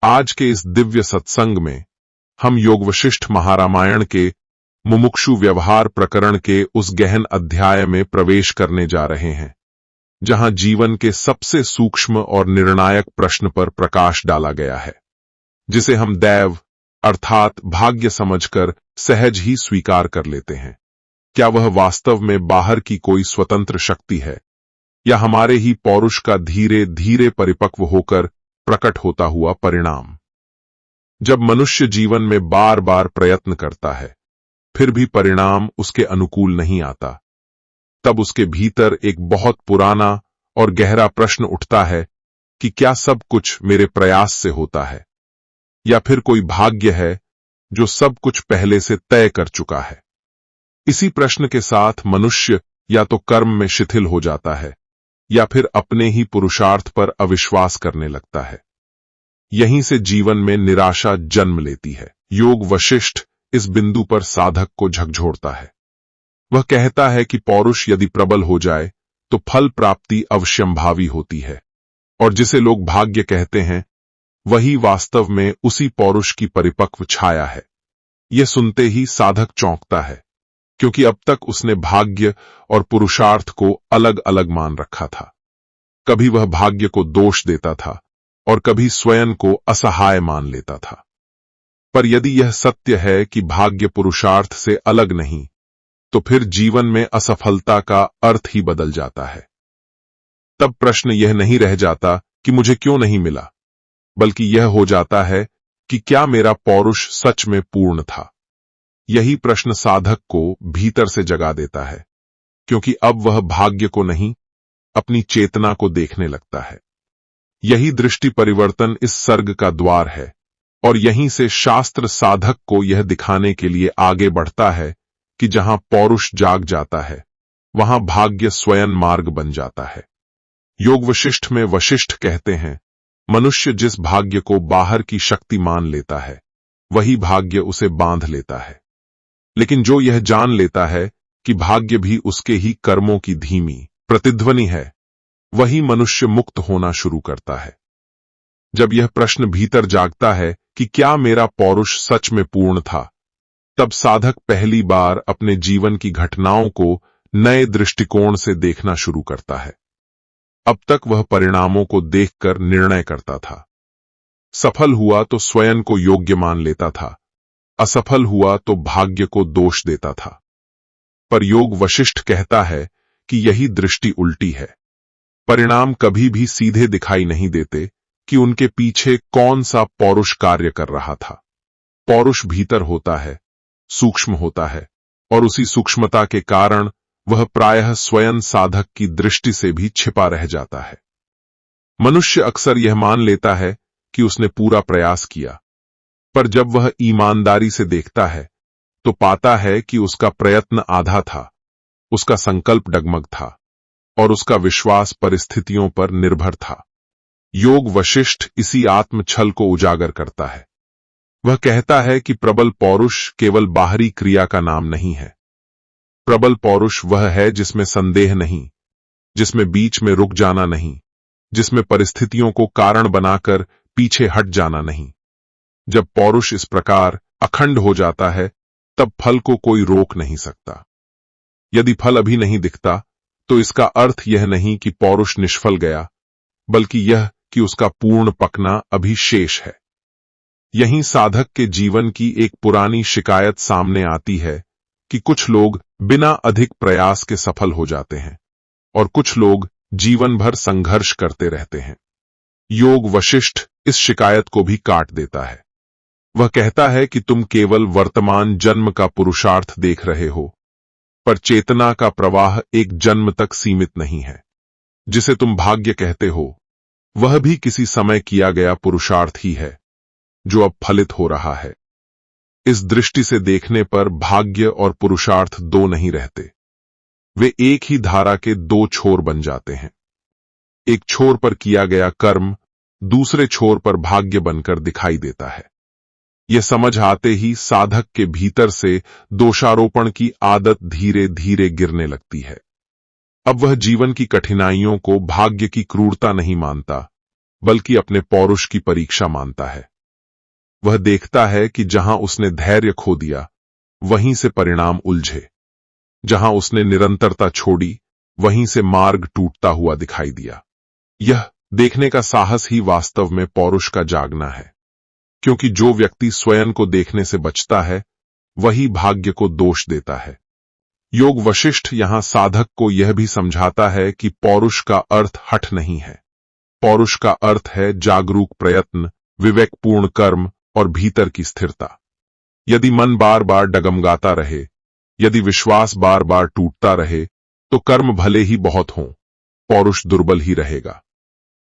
आज के इस दिव्य सत्संग में हम योग वशिष्ठ महारामायण के मुमुक्षु व्यवहार प्रकरण के उस गहन अध्याय में प्रवेश करने जा रहे हैं, जहां जीवन के सबसे सूक्ष्म और निर्णायक प्रश्न पर प्रकाश डाला गया है, जिसे हम दैव अर्थात भाग्य समझकर सहज ही स्वीकार कर लेते हैं। क्या वह वास्तव में बाहर की कोई स्वतंत्र शक्ति है, या हमारे ही पौरुष का धीरे धीरे परिपक्व होकर प्रकट होता हुआ परिणाम? जब मनुष्य जीवन में बार बार प्रयत्न करता है, फिर भी परिणाम उसके अनुकूल नहीं आता, तब उसके भीतर एक बहुत पुराना और गहरा प्रश्न उठता है कि क्या सब कुछ मेरे प्रयास से होता है, या फिर कोई भाग्य है जो सब कुछ पहले से तय कर चुका है? इसी प्रश्न के साथ मनुष्य या तो कर्म में शिथिल हो जाता है, या फिर अपने ही पुरुषार्थ पर अविश्वास करने लगता है। यहीं से जीवन में निराशा जन्म लेती है। योग वशिष्ठ इस बिंदु पर साधक को झकझोरता है। वह कहता है कि पौरुष यदि प्रबल हो जाए तो फल प्राप्ति अवश्यंभावी होती है, और जिसे लोग भाग्य कहते हैं वही वास्तव में उसी पौरुष की परिपक्व छाया है। यह सुनते ही साधक चौंकता है, क्योंकि अब तक उसने भाग्य और पुरुषार्थ को अलग अलग मान रखा था। कभी वह भाग्य को दोष देता था और कभी स्वयं को असहाय मान लेता था। पर यदि यह सत्य है कि भाग्य पुरुषार्थ से अलग नहीं, तो फिर जीवन में असफलता का अर्थ ही बदल जाता है। तब प्रश्न यह नहीं रह जाता कि मुझे क्यों नहीं मिला, बल्कि यह हो जाता है कि क्या मेरा पौरुष सच में पूर्ण था। यही प्रश्न साधक को भीतर से जगा देता है, क्योंकि अब वह भाग्य को नहीं, अपनी चेतना को देखने लगता है। यही दृष्टि परिवर्तन इस सर्ग का द्वार है, और यहीं से शास्त्र साधक को यह दिखाने के लिए आगे बढ़ता है कि जहां पौरुष जाग जाता है, वहां भाग्य स्वयं मार्ग बन जाता है। योग वशिष्ठ में वशिष्ठ कहते हैं, मनुष्य जिस भाग्य को बाहर की शक्ति मान लेता है, वही भाग्य उसे बांध लेता है। लेकिन जो यह जान लेता है कि भाग्य भी उसके ही कर्मों की धीमी प्रतिध्वनि है, वही मनुष्य मुक्त होना शुरू करता है। जब यह प्रश्न भीतर जागता है कि क्या मेरा पौरुष सच में पूर्ण था, तब साधक पहली बार अपने जीवन की घटनाओं को नए दृष्टिकोण से देखना शुरू करता है। अब तक वह परिणामों को देखकर निर्णय करता था। सफल हुआ तो स्वयं को योग्य मान लेता था, असफल हुआ तो भाग्य को दोष देता था। पर योग वशिष्ठ कहता है कि यही दृष्टि उल्टी है। परिणाम कभी भी सीधे दिखाई नहीं देते कि उनके पीछे कौन सा पौरुष कार्य कर रहा था। पौरुष भीतर होता है, सूक्ष्म होता है, और उसी सूक्ष्मता के कारण वह प्रायः स्वयं साधक की दृष्टि से भी छिपा रह जाता है। मनुष्य अक्सर यह मान लेता है कि उसने पूरा प्रयास किया, पर जब वह ईमानदारी से देखता है तो पाता है कि उसका प्रयत्न आधा था, उसका संकल्प डगमग था, और उसका विश्वास परिस्थितियों पर निर्भर था। योग वशिष्ठ इसी आत्मछल को उजागर करता है। वह कहता है कि प्रबल पौरुष केवल बाहरी क्रिया का नाम नहीं है। प्रबल पौरुष वह है जिसमें संदेह नहीं, जिसमें बीच में रुक जाना नहीं, जिसमें परिस्थितियों को कारण बनाकर पीछे हट जाना नहीं। जब पौरुष इस प्रकार अखंड हो जाता है, तब फल को कोई रोक नहीं सकता। यदि फल अभी नहीं दिखता, तो इसका अर्थ यह नहीं कि पौरुष निष्फल गया, बल्कि यह कि उसका पूर्ण पकना अभी शेष है। यहीं साधक के जीवन की एक पुरानी शिकायत सामने आती है कि कुछ लोग बिना अधिक प्रयास के सफल हो जाते हैं, और कुछ लोग जीवन भर संघर्ष करते रहते हैं। योग वशिष्ठ इस शिकायत को भी काट देता है। वह कहता है कि तुम केवल वर्तमान जन्म का पुरुषार्थ देख रहे हो, पर चेतना का प्रवाह एक जन्म तक सीमित नहीं है। जिसे तुम भाग्य कहते हो, वह भी किसी समय किया गया पुरुषार्थ ही है, जो अब फलित हो रहा है। इस दृष्टि से देखने पर भाग्य और पुरुषार्थ दो नहीं रहते, वे एक ही धारा के दो छोर बन जाते हैं। एक छोर पर किया गया कर्म दूसरे छोर पर भाग्य बनकर दिखाई देता है। यह समझ आते ही साधक के भीतर से दोषारोपण की आदत धीरे धीरे गिरने लगती है। अब वह जीवन की कठिनाइयों को भाग्य की क्रूरता नहीं मानता, बल्कि अपने पौरुष की परीक्षा मानता है। वह देखता है कि जहां उसने धैर्य खो दिया वहीं से परिणाम उलझे, जहां उसने निरंतरता छोड़ी वहीं से मार्ग टूटता हुआ दिखाई दिया। यह देखने का साहस ही वास्तव में पौरुष का जागना है, क्योंकि जो व्यक्ति स्वयं को देखने से बचता है वही भाग्य को दोष देता है। योग वशिष्ठ यहां साधक को यह भी समझाता है कि पौरुष का अर्थ हठ नहीं है। पौरुष का अर्थ है जागरूक प्रयत्न, विवेकपूर्ण कर्म और भीतर की स्थिरता। यदि मन बार बार डगमगाता रहे, यदि विश्वास बार बार टूटता रहे, तो कर्म भले ही बहुत हों, पौरुष दुर्बल ही रहेगा।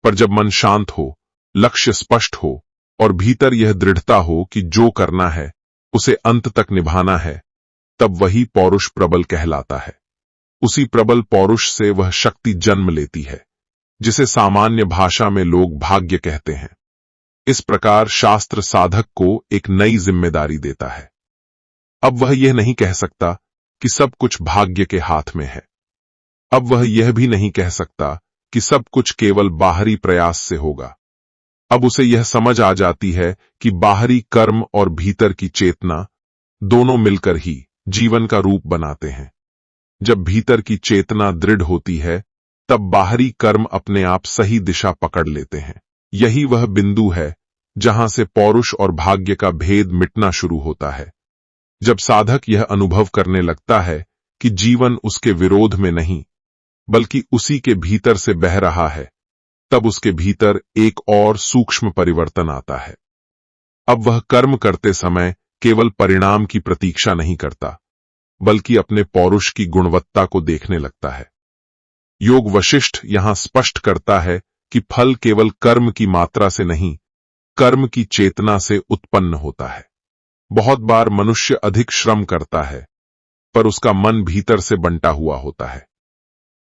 पर जब मन शांत हो, लक्ष्य स्पष्ट हो और भीतर यह दृढ़ता हो कि जो करना है उसे अंत तक निभाना है, तब वही पौरुष प्रबल कहलाता है। उसी प्रबल पौरुष से वह शक्ति जन्म लेती है जिसे सामान्य भाषा में लोग भाग्य कहते हैं। इस प्रकार शास्त्र साधक को एक नई जिम्मेदारी देता है। अब वह यह नहीं कह सकता कि सब कुछ भाग्य के हाथ में है। अब वह यह भी नहीं कह सकता कि सब कुछ केवल बाहरी प्रयास से होगा। अब उसे यह समझ आ जाती है कि बाहरी कर्म और भीतर की चेतना दोनों मिलकर ही जीवन का रूप बनाते हैं। जब भीतर की चेतना दृढ़ होती है, तब बाहरी कर्म अपने आप सही दिशा पकड़ लेते हैं। यही वह बिंदु है जहां से पौरुष और भाग्य का भेद मिटना शुरू होता है। जब साधक यह अनुभव करने लगता है कि जीवन उसके विरोध में नहीं, बल्कि उसी के भीतर से बह रहा है, तब उसके भीतर एक और सूक्ष्म परिवर्तन आता है। अब वह कर्म करते समय केवल परिणाम की प्रतीक्षा नहीं करता, बल्कि अपने पौरुष की गुणवत्ता को देखने लगता है। योग वशिष्ठ यहां स्पष्ट करता है कि फल केवल कर्म की मात्रा से नहीं, कर्म की चेतना से उत्पन्न होता है। बहुत बार मनुष्य अधिक श्रम करता है, पर उसका मन भीतर से बंटा हुआ होता है।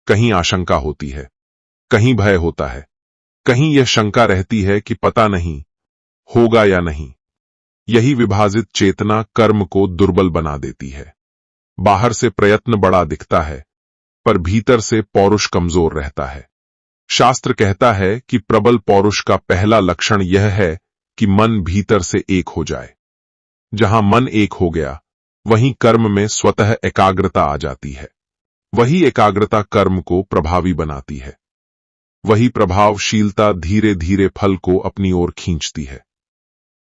कहीं आशंका होती है, कहीं भय होता है, कहीं यह शंका रहती है कि पता नहीं होगा या नहीं। यही विभाजित चेतना कर्म को दुर्बल बना देती है। बाहर से प्रयत्न बड़ा दिखता है, पर भीतर से पौरुष कमजोर रहता है। शास्त्र कहता है कि प्रबल पौरुष का पहला लक्षण यह है कि मन भीतर से एक हो जाए। जहां मन एक हो गया, वहीं कर्म में स्वतः एकाग्रता आ जाती है। वही एकाग्रता कर्म को प्रभावी बनाती है। वही प्रभावशीलता धीरे धीरे फल को अपनी ओर खींचती है।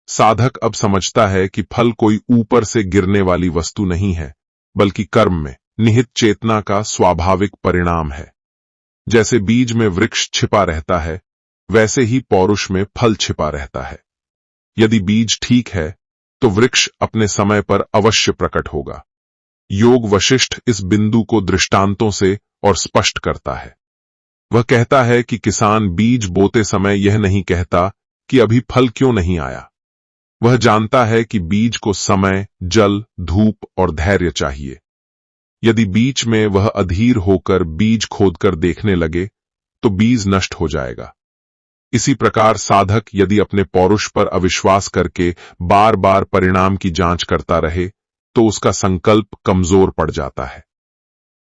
साधक अब समझता है कि फल कोई ऊपर से गिरने वाली वस्तु नहीं है, बल्कि कर्म में निहित चेतना का स्वाभाविक परिणाम है। जैसे बीज में वृक्ष छिपा रहता है, वैसे ही पौरुष में फल छिपा रहता है। यदि बीज ठीक है, तो वृक्ष अपने समय पर अवश्य प्रकट होगा। योग वशिष्ठ इस बिंदु को दृष्टांतों से और स्पष्ट करता है। वह कहता है कि किसान बीज बोते समय यह नहीं कहता कि अभी फल क्यों नहीं आया। वह जानता है कि बीज को समय, जल, धूप और धैर्य चाहिए। यदि बीच में वह अधीर होकर बीज खोदकर देखने लगे, तो बीज नष्ट हो जाएगा। इसी प्रकार साधक यदि अपने पौरुष पर अविश्वास करके बार बार परिणाम की जांच करता रहे, तो उसका संकल्प कमजोर पड़ जाता है।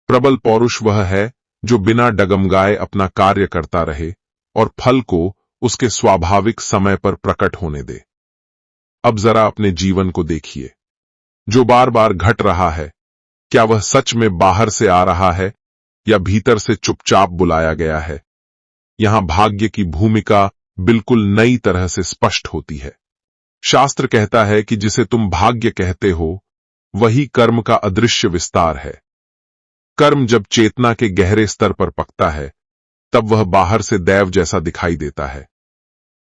प्रबल पौरुष वह है जो बिना डगमगाए अपना कार्य करता रहे और फल को उसके स्वाभाविक समय पर प्रकट होने दे। अब जरा अपने जीवन को देखिए। जो बार बार घट रहा है, क्या वह सच में बाहर से आ रहा है या भीतर से चुपचाप बुलाया गया है? यहां भाग्य की भूमिका बिल्कुल नई तरह से स्पष्ट होती है। शास्त्र कहता है कि जिसे तुम भाग्य कहते हो, वही कर्म का अदृश्य विस्तार है। कर्म जब चेतना के गहरे स्तर पर पकता है, तब वह बाहर से दैव जैसा दिखाई देता है।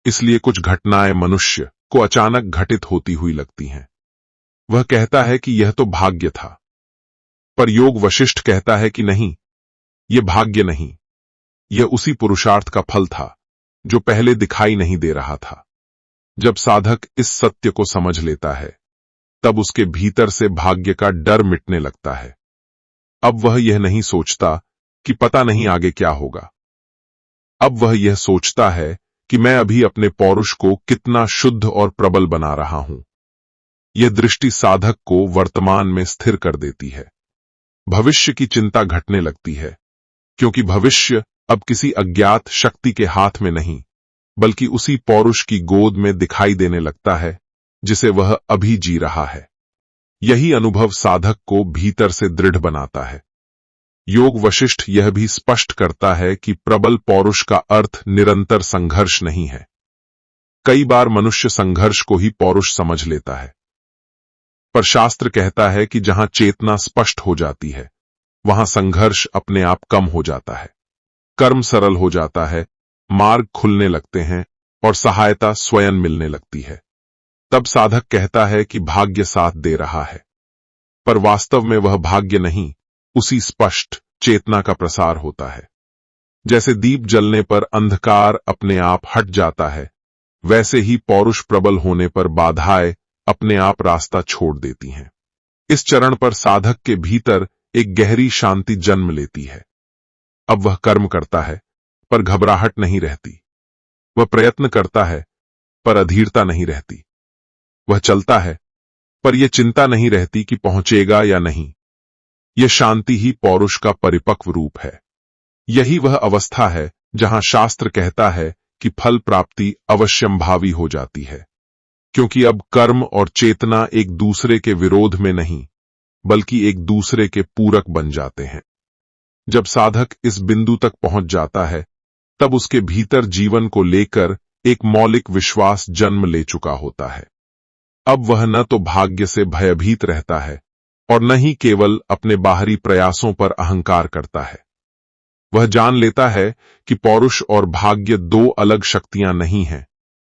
इसलिए कुछ घटनाएं मनुष्य को अचानक घटित होती हुई लगती हैं। वह कहता है कि यह तो भाग्य था। पर योग वशिष्ठ कहता है कि नहीं, यह भाग्य नहीं, यह उसी पुरुषार्थ का फल था जो पहले दिखाई नहीं दे रहा था। जब साधक इस सत्य को समझ लेता है, तब उसके भीतर से भाग्य का डर मिटने लगता है। अब वह यह नहीं सोचता कि पता नहीं आगे क्या होगा। अब वह यह सोचता है कि मैं अभी अपने पौरुष को कितना शुद्ध और प्रबल बना रहा हूं। यह दृष्टि साधक को वर्तमान में स्थिर कर देती है। भविष्य की चिंता घटने लगती है, क्योंकि भविष्य अब किसी अज्ञात शक्ति के हाथ में नहीं, बल्कि उसी पौरुष की गोद में दिखाई देने लगता है जिसे वह अभी जी रहा है। यही अनुभव साधक को भीतर से दृढ़ बनाता है। योग वशिष्ठ यह भी स्पष्ट करता है कि प्रबल पौरुष का अर्थ निरंतर संघर्ष नहीं है। कई बार मनुष्य संघर्ष को ही पौरुष समझ लेता है, पर शास्त्र कहता है कि जहां चेतना स्पष्ट हो जाती है, वहां संघर्ष अपने आप कम हो जाता है, कर्म सरल हो जाता है, मार्ग खुलने लगते हैं और सहायता स्वयं मिलने लगती है। तब साधक कहता है कि भाग्य साथ दे रहा है, पर वास्तव में वह भाग्य नहीं, उसी स्पष्ट चेतना का प्रसार होता है। जैसे दीप जलने पर अंधकार अपने आप हट जाता है, वैसे ही पौरुष प्रबल होने पर बाधाएं अपने आप रास्ता छोड़ देती हैं। इस चरण पर साधक के भीतर एक गहरी शांति जन्म लेती है। अब वह कर्म करता है, पर घबराहट नहीं रहती। वह प्रयत्न करता है, पर अधीरता नहीं रहती। वह चलता है, पर यह चिंता नहीं रहती कि पहुंचेगा या नहीं। यह शांति ही पौरुष का परिपक्व रूप है। यही वह अवस्था है जहां शास्त्र कहता है कि फल प्राप्ति अवश्यंभावी हो जाती है, क्योंकि अब कर्म और चेतना एक दूसरे के विरोध में नहीं, बल्कि एक दूसरे के पूरक बन जाते हैं। जब साधक इस बिंदु तक पहुंच जाता है, तब उसके भीतर जीवन को लेकर एक मौलिक विश्वास जन्म ले चुका होता है। अब वह न तो भाग्य से भयभीत रहता है और न ही केवल अपने बाहरी प्रयासों पर अहंकार करता है। वह जान लेता है कि पौरुष और भाग्य दो अलग शक्तियां नहीं हैं,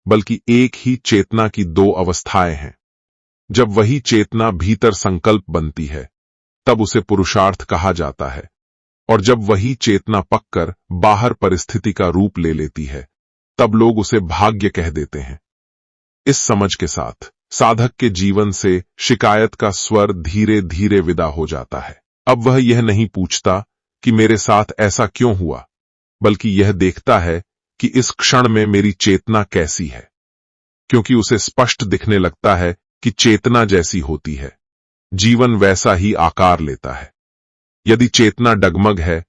बल्कि एक ही चेतना की दो अवस्थाएं हैं। जब वही चेतना भीतर संकल्प बनती है, तब उसे पुरुषार्थ कहा जाता है, और जब वही चेतना पककर बाहर परिस्थिति का रूप ले लेती है, तब लोग उसे भाग्य कह देते हैं। इस समझ के साथ साधक के जीवन से शिकायत का स्वर धीरे धीरे विदा हो जाता है। अब वह यह नहीं पूछता कि मेरे साथ ऐसा क्यों हुआ, बल्कि यह देखता है कि इस क्षण में मेरी चेतना कैसी है, क्योंकि उसे स्पष्ट दिखने लगता है कि चेतना जैसी होती है, जीवन वैसा ही आकार लेता है। यदि चेतना डगमग है,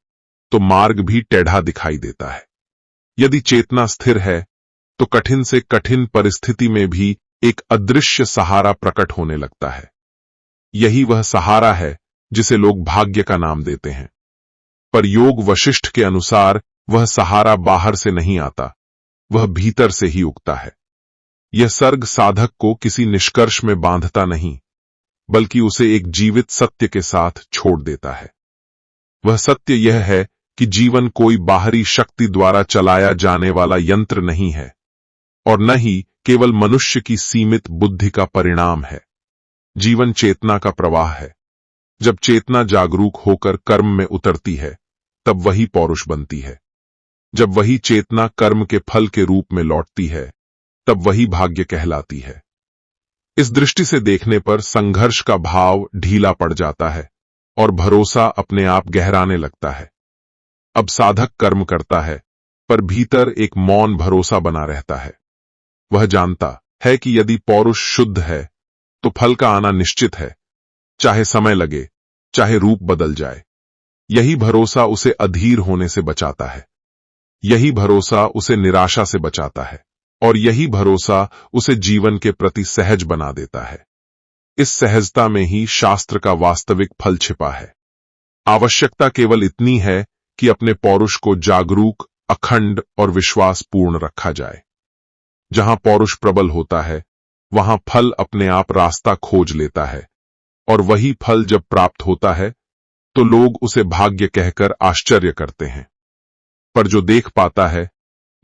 तो मार्ग भी टेढ़ा दिखाई देता है। यदि चेतना स्थिर है, तो कठिन से कठिन परिस्थिति में भी एक अदृश्य सहारा प्रकट होने लगता है। यही वह सहारा है जिसे लोग भाग्य का नाम देते हैं, पर योग वशिष्ठ के अनुसार वह सहारा बाहर से नहीं आता, वह भीतर से ही उगता है। यह सर्ग साधक को किसी निष्कर्ष में बांधता नहीं, बल्कि उसे एक जीवित सत्य के साथ छोड़ देता है। वह सत्य यह है कि जीवन कोई बाहरी शक्ति द्वारा चलाया जाने वाला यंत्र नहीं है, और न ही केवल मनुष्य की सीमित बुद्धि का परिणाम है। जीवन चेतना का प्रवाह है। जब चेतना जागरूक होकर कर्म में उतरती है, तब वही पौरुष बनती है। जब वही चेतना कर्म के फल के रूप में लौटती है, तब वही भाग्य कहलाती है। इस दृष्टि से देखने पर संघर्ष का भाव ढीला पड़ जाता है और भरोसा अपने आप गहराने लगता है। अब साधक कर्म करता है, पर भीतर एक मौन भरोसा बना रहता है। वह जानता है कि यदि पौरुष शुद्ध है, तो फल का आना निश्चित है, चाहे समय लगे, चाहे रूप बदल जाए। यही भरोसा उसे अधीर होने से बचाता है। यही भरोसा उसे निराशा से बचाता है, और यही भरोसा उसे जीवन के प्रति सहज बना देता है। इस सहजता में ही शास्त्र का वास्तविक फल छिपा है। आवश्यकता केवल इतनी है कि अपने पौरुष को जागरूक, अखंड और विश्वासपूर्ण रखा जाए। जहां पौरुष प्रबल होता है, वहां फल अपने आप रास्ता खोज लेता है, और वही फल जब प्राप्त होता है, तो लोग उसे भाग्य कहकर आश्चर्य करते हैं। पर जो देख पाता है,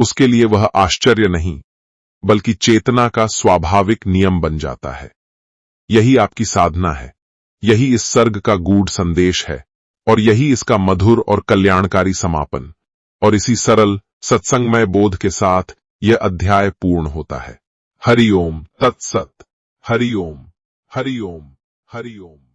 उसके लिए वह आश्चर्य नहीं, बल्कि चेतना का स्वाभाविक नियम बन जाता है। यही आपकी साधना है, यही इस सर्ग का गूढ़ संदेश है, और यही इसका मधुर और कल्याणकारी समापन। और इसी सरल सत्संगमय बोध के साथ यह अध्याय पूर्ण होता है। हरि ओम तत्सत। हरि ओम, हरि ओम, हरि ओम।